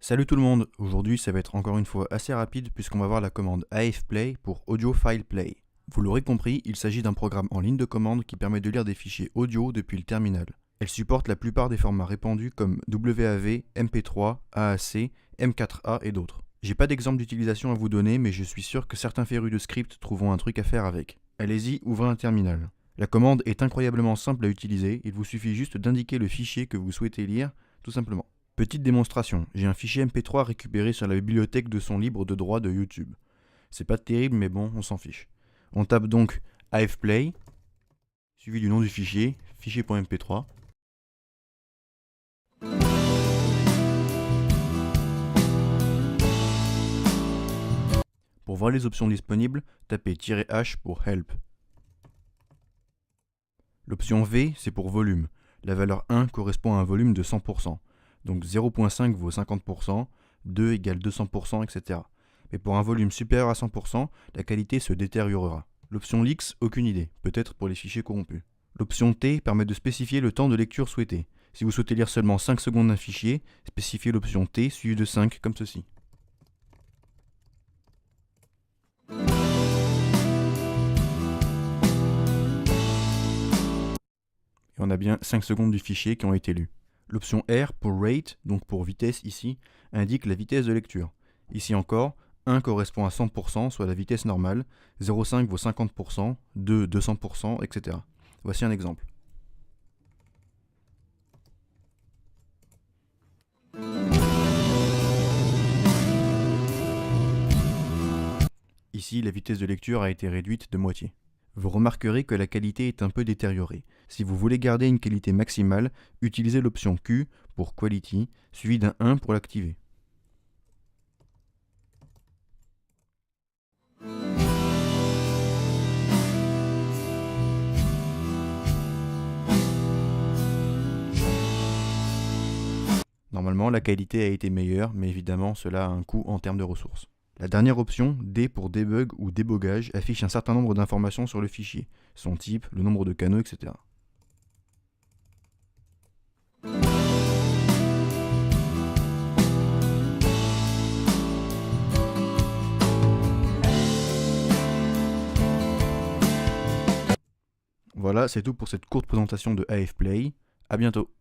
Salut tout le monde, aujourd'hui ça va être encore une fois assez rapide puisqu'on va voir la commande AFplay pour Audio File Play. Vous l'aurez compris, il s'agit d'un programme en ligne de commande qui permet de lire des fichiers audio depuis le terminal. Elle supporte la plupart des formats répandus comme WAV, MP3, AAC, M4A et d'autres. J'ai pas d'exemple d'utilisation à vous donner mais je suis sûr que certains férus de script trouveront un truc à faire avec. Allez-y, ouvrez un terminal. La commande est incroyablement simple à utiliser, il vous suffit juste d'indiquer le fichier que vous souhaitez lire, tout simplement. Petite démonstration, j'ai un fichier MP3 récupéré sur la bibliothèque de son libre de droit de YouTube. C'est pas terrible mais bon, on s'en fiche. On tape donc AFplay, suivi du nom du fichier, fichier.mp3. Pour voir les options disponibles, tapez -H pour Help. L'option V, c'est pour volume. La valeur 1 correspond à un volume de 100%. Donc 0.5 vaut 50%, 2 égale 200%, etc. Mais pour un volume supérieur à 100%, la qualité se détériorera. L'option X, aucune idée, peut-être pour les fichiers corrompus. L'option T permet de spécifier le temps de lecture souhaité. Si vous souhaitez lire seulement 5 secondes d'un fichier, spécifiez l'option T suivie de 5 comme ceci. Et on a bien 5 secondes du fichier qui ont été lues. L'option R pour Rate, donc pour vitesse ici, indique la vitesse de lecture. Ici encore, 1 correspond à 100%, soit la vitesse normale, 0,5 vaut 50%, 2 200%, etc. Voici un exemple. Ici, la vitesse de lecture a été réduite de moitié. Vous remarquerez que la qualité est un peu détériorée. Si vous voulez garder une qualité maximale, utilisez l'option Q pour Quality, suivi d'un 1 pour l'activer. Normalement, la qualité a été meilleure, mais évidemment, cela a un coût en termes de ressources. La dernière option, D pour Debug ou Débogage, affiche un certain nombre d'informations sur le fichier, son type, le nombre de canaux, etc. Voilà, c'est tout pour cette courte présentation de AFplay. À bientôt.